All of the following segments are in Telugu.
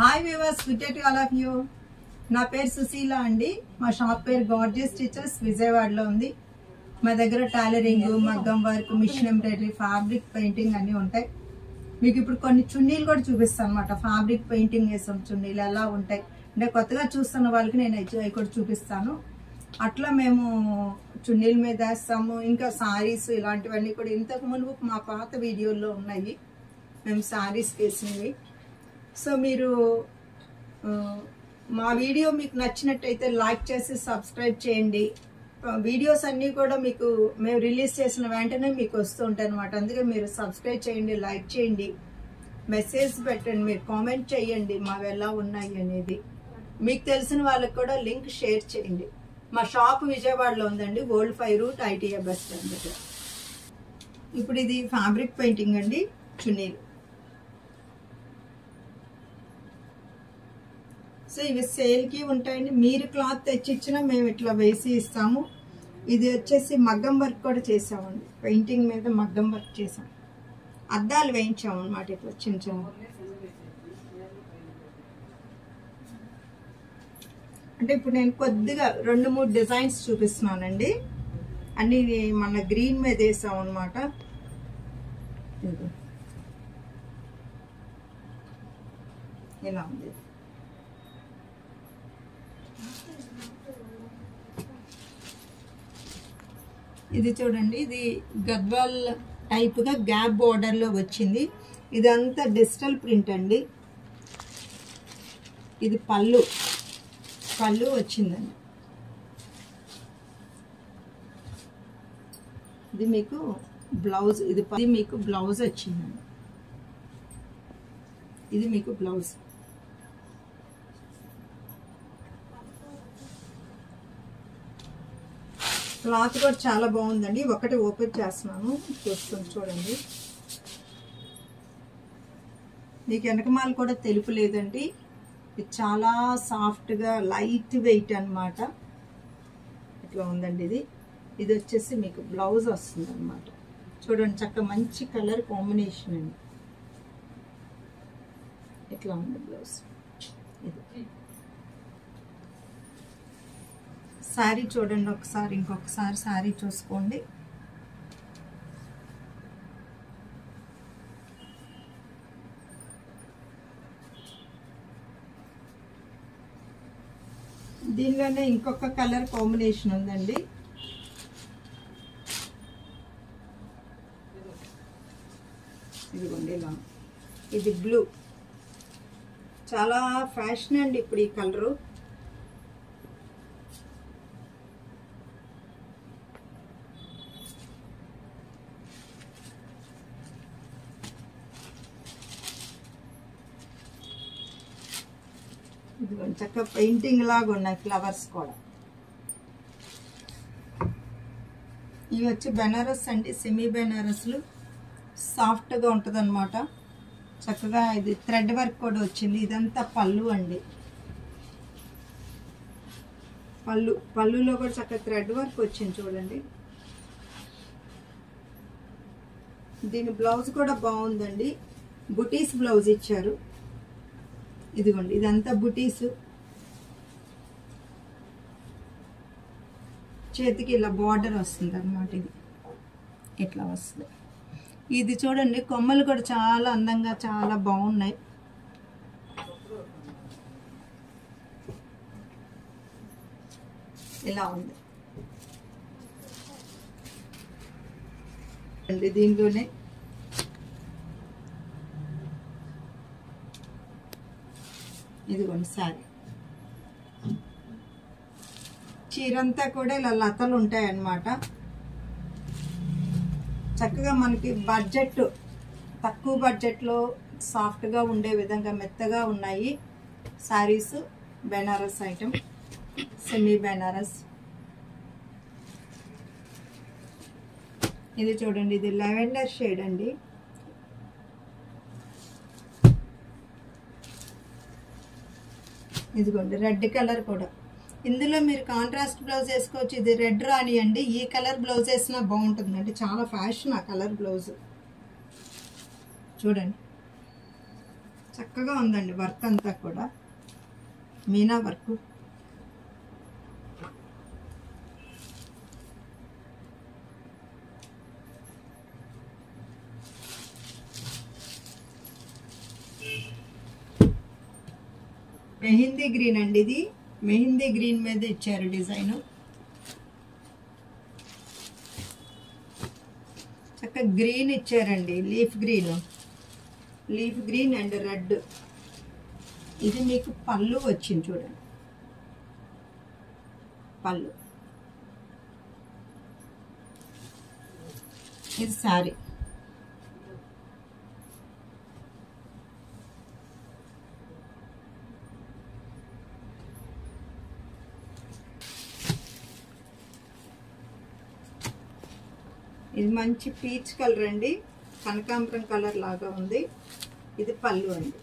Hi viewers, good day to all of you. నా పేరు సుశీల అండి. మా షాప్ పేరు గార్జియస్ స్టిచెస్ విజయవాడలో ఉంది. మా దగ్గర టైలరింగ్, మగ్గం work, machine embroidery, fabric painting అన్నీ ఉంటాయి. మీకు ఇప్పుడు కొన్ని చున్నీలు కూడా చూపిస్తాను అనమాట. ఫ్యాబ్రిక్ పెయింటింగ్ వేసాం చున్నీలు ఎలా ఉంటాయి అంటే కొత్తగా చూస్తున్న వాళ్ళకి నేను అవి కూడా చూపిస్తాను. అట్లా మేము చున్నీల మీద వేస్తాము. ఇంకా శారీస్ ఇలాంటివన్నీ కూడా ఇంతకు ముందు మా పాత వీడియోల్లో ఉన్నాయి, మేము శారీస్ వేసినవి. సో మీరు మా వీడియో మీకు నచ్చినట్టయితే లైక్ చేసి సబ్స్క్రైబ్ చేయండి. వీడియోస్ అన్నీ కూడా మీకు మేము రిలీజ్ చేసిన వెంటనే మీకు వస్తూ ఉంటాయి అనమాట. అందుకే మీరు సబ్స్క్రైబ్ చేయండి, లైక్ చేయండి, మెసేజ్ పెట్టండి, మీరు కామెంట్ చేయండి మావి ఎలా ఉన్నాయి అనేది. మీకు తెలిసిన వాళ్ళకి కూడా లింక్ షేర్ చేయండి. మా షాప్ విజయవాడలో ఉందండి, old 5 route ITA bus stand దగ్గర. ఇప్పుడు ఇది ఫ్యాబ్రిక్ పెయింటింగ్ అండి, చున్నీలు. సో ఇవి సేల్కి ఉంటాయండి. మీరు క్లాత్ తెచ్చిచ్చినా మేము ఇట్లా వేసి ఇస్తాము. ఇది వచ్చేసి మగ్గం వర్క్ కూడా చేసామండి. పెయింటింగ్ మీద మగ్గం వర్క్ చేసాం, అద్దాలు వేయించాము అనమాట. ఇట్లా చిన్న చిన్న అంటే ఇప్పుడు నేను కొద్దిగా 2-3 డిజైన్స్ చూపిస్తున్నానండి. అన్ని మన గ్రీన్ మీద వేసాం అనమాట. ఇలా ఉంది. ఇది చూడండి, ఇది గద్వాల్ టైప్గా గ్యాప్ బోర్డర్లో వచ్చింది. ఇదంతా డిజిటల్ ప్రింట్ అండి. ఇది పళ్ళు వచ్చిందండి. ఇది మీకు బ్లౌజ్, ఇది మీకు బ్లౌజ్ వచ్చిందండి. ఇది మీకు బ్లౌజ్. క్లాత్ కూడా చాలా బాగుందండి. ఒకటి ఓపెన్ చేస్తున్నాను, చూస్తుంది చూడండి. మీకు వెనకమాల కూడా తెలుపు లేదండి. ఇది చాలా సాఫ్ట్గా లైట్ వెయిట్ అనమాట. ఇట్లా ఉందండి. ఇది వచ్చేసి మీకు బ్లౌజ్ వస్తుంది అనమాట. చూడండి, చక్కగా మంచి కలర్ కాంబినేషన్ అండి. ఇట్లా ఉంది బ్లౌజ్. ఇది శారీ చూడండి ఒకసారి, ఇంకొకసారి శారీ చూసుకోండి. దీనిలోనే ఇంకొక కలర్ కాంబినేషన్ ఉందండి. ఇదిగోండి ఇలా. ఇది బ్లూ, చాలా ఫ్యాషన్ అండి ఇప్పుడు ఈ కలరు. ఇదిగోండి, చక్కగా పెయింటింగ్ లాగా ఉన్నాయి ఫ్లవర్స్ కూడా. ఇవి వచ్చి బెనారస్ అండి, సెమీ బెనారస్లు. సాఫ్ట్గా ఉంటుంది అనమాట. చక్కగా ఇది థ్రెడ్ వర్క్ కూడా వచ్చింది. ఇదంతా పళ్ళు అండి. పళ్ళులో కూడా చక్కగా థ్రెడ్ వర్క్ వచ్చింది చూడండి. దీని బ్లౌజ్ కూడా బాగుందండి. బుటీస్ బ్లౌజ్ ఇచ్చారు. ఇదిగోండి, ఇదంతా బుటీస్. చేతికి ఇలా బార్డర్ వస్తుంది అన్నమాట. ఇది ఇట్లా వస్తుంది. ఇది చూడండి, కొమ్మలు కూడా చాలా అందంగా చాలా బాగున్నాయి. ఇలా ఉంది అండి. దీంట్లోనే ఇదిగోండి శారీ. చీరంతా కూడా ఇలా లతలు ఉంటాయి అన్నమాట. చక్కగా మనకి బడ్జెట్, తక్కువ బడ్జెట్లో సాఫ్ట్గా ఉండే విధంగా మెత్తగా ఉన్నాయి శారీస్. Banaras item, semi Banaras. ఇది చూడండి, ఇది లెవెండర్ షేడ్ అండి. ఇదిగోండి రెడ్ కలర్ కూడా. ఇందులో మీరు కాంట్రాస్ట్ బ్లౌజ్ వేసుకోవచ్చు. ఇది రెడ్ రాని అండి, ఈ కలర్ బ్లౌజ్ వేసినా బాగుంటుంది అండి. చాలా ఫ్యాషన్ ఆ కలర్ బ్లౌజ్. చూడండి, చక్కగా ఉందండి వర్క్ అంతా కూడా, మీనా వర్క్. మెహందీ గ్రీన్ అండి, ఇది మెహందీ గ్రీన్ మీద ఇచ్చారు డిజైన్. చక్కగా గ్రీన్ ఇచ్చారండి, లీఫ్ గ్రీన్ అండ్ రెడ్. ఇది మీకు పళ్ళు వచ్చింది చూడండి, పళ్ళు. ఇది శారీ. ఇది మంచి పీచ్ కలర్ అండి, కనకాంబరం కలర్ లాగా ఉంది. ఇది పళ్ళు అండి.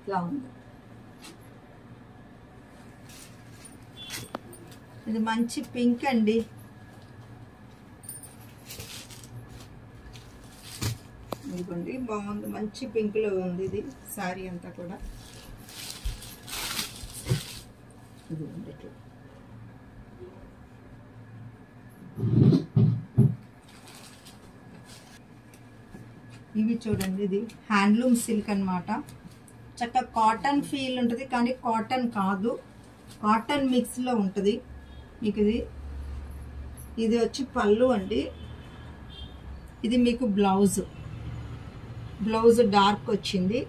ఇలా ఉంది. ఇది మంచి పింక్ అండి, ఇదిగోండి బాగుంది, మంచి పింక్ లో ఉంది ఇది శారీ అంతా కూడా. ఇదిగోండి ఇవి చూడండి, ఇది హ్యాండ్లూమ్ సిల్క్ అన్నమాట. చక్కగా కాటన్ ఫీల్ ఉంటుంది కానీ కాటన్ కాదు, కాటన్ మిక్స్ లో ఉంటుంది మీకు. ఇది వచ్చి పళ్ళు అండి. ఇది మీకు బ్లౌజ్ డార్క్ వచ్చింది.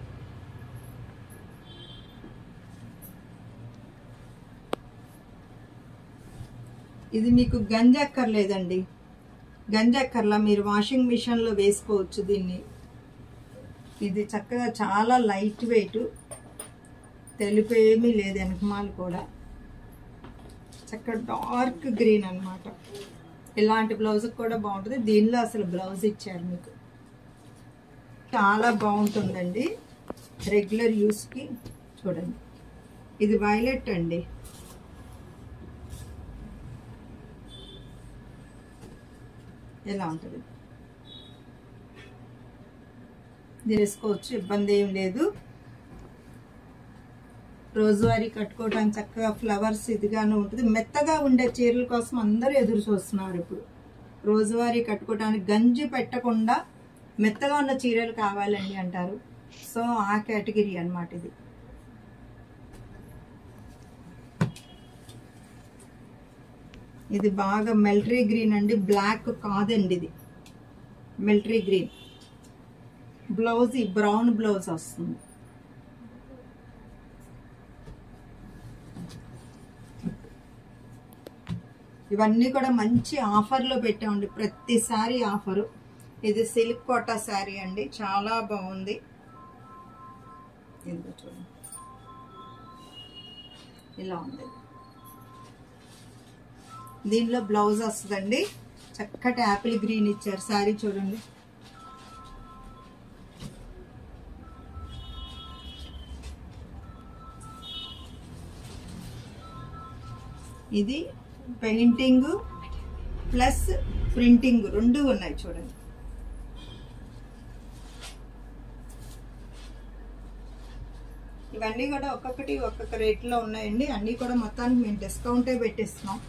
ఇది మీకు గంజక్కర్లేదండి, గంజక్కర్లా, మీరు వాషింగ్ మిషన్ లో వేసుకోవచ్చు దీన్ని. ఇది చక్కగా చాలా లైట్ వెయిట్, తెలుపు ఏమీ లేదు వెనకమాల కూడా. చక్కగా డార్క్ గ్రీన్ అన్నమాట. ఇలాంటి బ్లౌజ్ కూడా బాగుంటుంది. దీనిలో అసలు బ్లౌజ్ ఇచ్చారు మీకు, చాలా బాగుంటుందండి రెగ్యులర్ యూస్కి. చూడండి ఇది వైలెట్ అండి, ఎలా ఉంటుంది ఇది వేసుకోవచ్చు, ఇబ్బంది ఏం లేదు. రోజువారీ కట్టుకోవడానికి చక్కగా ఫ్లవర్స్ ఇదిగానే ఉంటుంది. మెత్తగా ఉండే చీరల కోసం అందరూ ఎదురు చూస్తున్నారు ఇప్పుడు. రోజువారీ కట్టుకోవడానికి గంజి పెట్టకుండా మెత్తగా ఉన్న చీరలు కావాలండి అంటారు. సో ఆ కేటగిరీ అన్నమాట ఇది. ఇది బాగా మిలిటరీ గ్రీన్ అండి, బ్లాక్ కాదండి, ఇది military green. Blouse brown blouse వస్తుంది. ఇవన్నీ కూడా మంచి ఆఫర్లో పెట్టామండి, ప్రతిసారి ఆఫరు. ఇది సిల్క్ కోటా శారీ అండి, చాలా బాగుంది. ఇదిగో చూడండి ఇలా ఉంది. దీనిలో బ్లౌజ్ వస్తుందండి, చక్కటి యాపిల్ గ్రీన్ ఇచ్చారు. శారీ చూడండి, ఇది పెయింటింగ్ ప్లస్ ప్రింటింగ్ రెండు ఉన్నాయి చూడండి. ఇవన్నీ కూడా ఒక్కొక్కటి ఒక్కొక్క రేట్లో ఉన్నాయండి. అన్నీ కూడా మొత్తానికి మేము డిస్కౌంటే పెట్టిస్తున్నాం.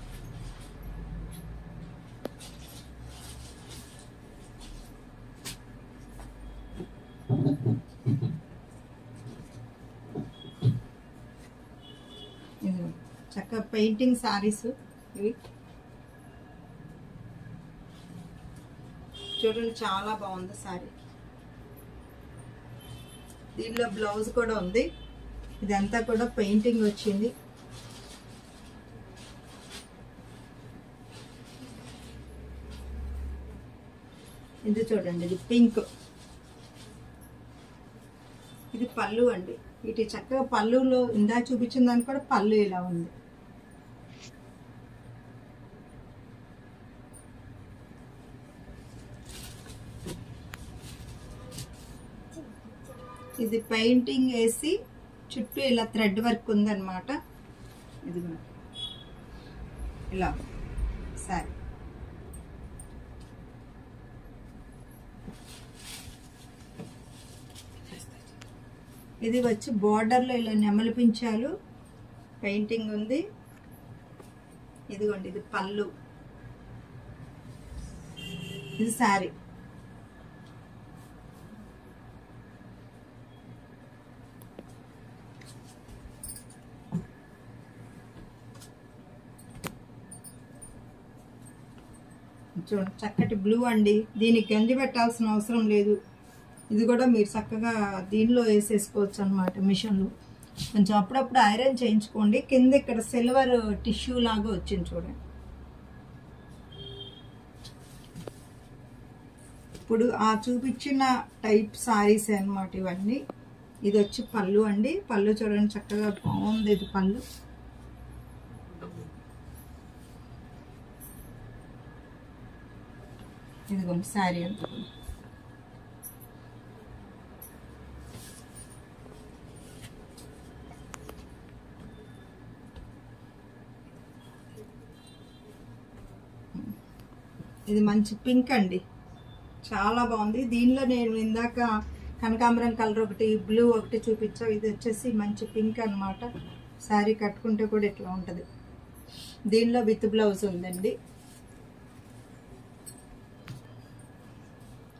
చక్కగా పెయింటింగ్ సారీస్ ఇవి చూడండి, చాలా బాగుంది సారీ. దీనిలో బ్లౌజ్ కూడా ఉంది. ఇదంతా కూడా పెయింటింగ్ వచ్చింది. ఇది చూడండి, ఇది పింక్. ఇది పళ్ళు అండి. ఇటు చక్కగా పళ్ళులో ఇందా చూపించిన దానికి కూడా పళ్ళు ఇలా ఉంది. ఇది పెయింటింగ్ వేసి చుట్టూ ఇలా థ్రెడ్ వర్క్ ఉందన్నమాట. ఇది ఇలా శారీ. ఇది వచ్చి బోర్డర్లో ఇలా నెమలి పించాలు పెయింటింగ్ ఉంది. ఇదిగోండి ఇది పళ్ళు, ఇది శారీ. చూడండి చక్కటి బ్లూ అండి. దీనికి గంజి పెట్టాల్సిన అవసరం లేదు. ఇది కూడా మీరు చక్కగా దీనిలో వేసేసుకోవచ్చు అనమాట మిషన్లో. కొంచెం అప్పుడప్పుడు ఐరన్ చేయించుకోండి. కింద ఇక్కడ సిల్వర్ టిష్యూ లాగా వచ్చింది చూడండి. ఇప్పుడు ఆ చూపించిన టైప్ సారీస్ అన్నమాట ఇవన్నీ. ఇది వచ్చి పళ్ళు అండి. పళ్ళు చూడండి చక్కగా బాగుంది. ఇది పళ్ళు. ఇదిగోండి శారీ అంతా. ఇది మంచి పింక్ అండి, చాలా బాగుంది. దీనిలో నేను ఇందాక కనకాంబరం కలర్ ఒకటి, బ్లూ ఒకటి చూపించావు. ఇది వచ్చేసి మంచి పింక్ అనమాట. శారీ కట్టుకుంటే కూడా ఇట్లా ఉంటుంది. దీనిలో విత్ బ్లౌజ్ ఉందండి.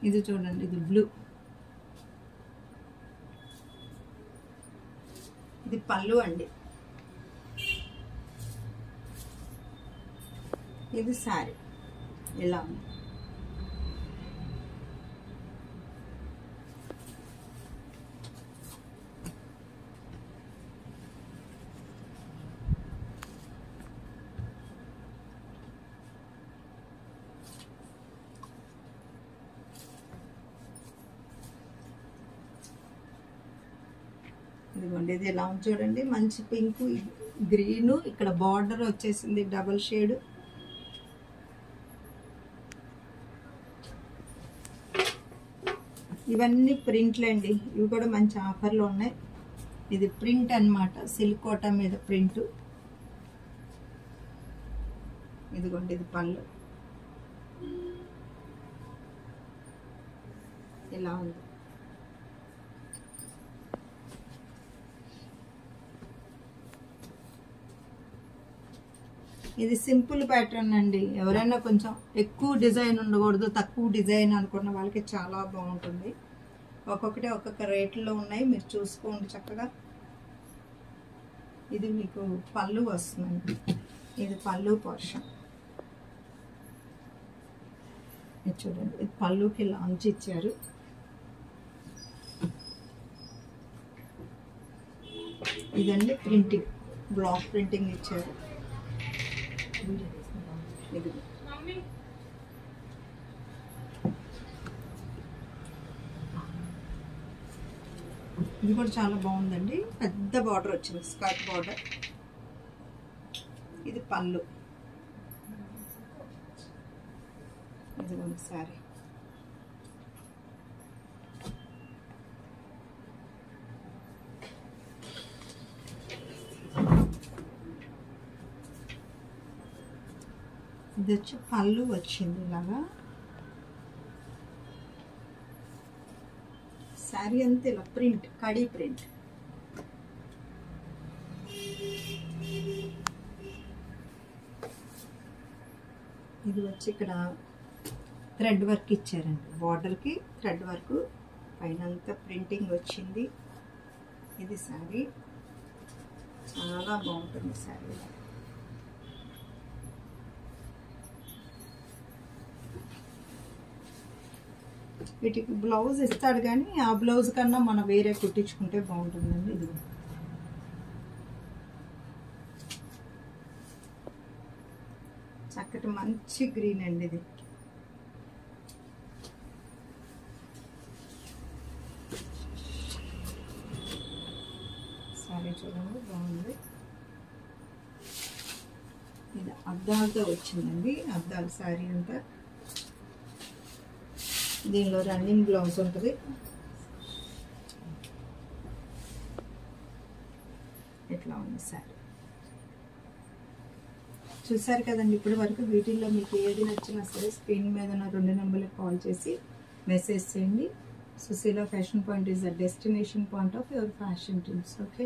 ఇది చూడండి ఇది బ్లూ. ఇది పళ్ళు అండి. ఇది శారీ ఇలా ఉంది. ఇదిగోండి ఇది ఎలా ఉంది చూడండి. మంచి పింక్, గ్రీన్, ఇక్కడ బార్డర్ వచ్చేసింది డబుల్ షేడ్. ఇవన్నీ ప్రింట్లు అండి. ఇవి కూడా మంచి ఆఫర్లో ఉన్నాయి. ఇది ప్రింట్ అన్నమాట, సిల్క్ కోటా మీద ప్రింట్. ఇదిగోండి ఇది పళ్ళు ఇలా ఉంది. ఇది సింపుల్ ప్యాటర్న్ అండి. ఎవరైనా కొంచెం ఎక్కువ డిజైన్ ఉండకూడదు, తక్కువ డిజైన్ అనుకున్న వాళ్ళకి చాలా బాగుంటుంది. ఒక్కొక్కటి ఒక్కొక్క రేట్లో ఉన్నాయి, మీరు చూసుకోండి చక్కగా. ఇది మీకు పళ్ళు వస్తుందండి. ఇది పళ్ళు పోర్షన్. ఇది చూడండి, ఇది పళ్ళుకి లాంచ్ ఇచ్చారు. ఇదండి ప్రింటింగ్, బ్లాక్ ప్రింటింగ్ ఇచ్చారు. ఇది ఇది కూడా చాలా బాగుందండి. పెద్ద బార్డర్ వచ్చింది, స్కర్ట్ బార్డర్. ఇది పళ్ళు. ఇదిగోండి శారీ. ఇది వచ్చి పళ్ళు వచ్చింది ఇలాగా. శారీ అంతా ఇలా ప్రింట్, కడీ ప్రింట్. ఇది వచ్చి ఇక్కడ థ్రెడ్ వర్క్ ఇచ్చారండి. బార్డర్కి థ్రెడ్ వర్క్, పైన అంతా ప్రింటింగ్ వచ్చింది. ఇది శారీ చాలా బాగుంటుంది. శారీ వీటికి బ్లౌజ్ ఇస్తాడు, కానీ ఆ బ్లౌజ్ కన్నా మనం వేరే కుట్టించుకుంటే బాగుంటుందండి. ఇది చక్కటి మంచి గ్రీన్ అండి. ఇది సారీ చూడండి బాగుంది. ఇది అద్దాలతో వచ్చిందండి, అద్దాల శారీ అంతా. దీనిలో రన్నింగ్ బ్లౌజ్ ఉంటుంది. ఇట్లా ఉంది శారీ. చూసారు కదండి, ఇప్పటి వరకు వీటిల్లో మీకు ఏది నచ్చినా సరే స్క్రీన్ మీద ఉన్న 2 నెంబర్లకు కాల్ చేసి మెసేజ్ చేయండి. Sushila fashion point is the destination point of your fashion dreams. Okay.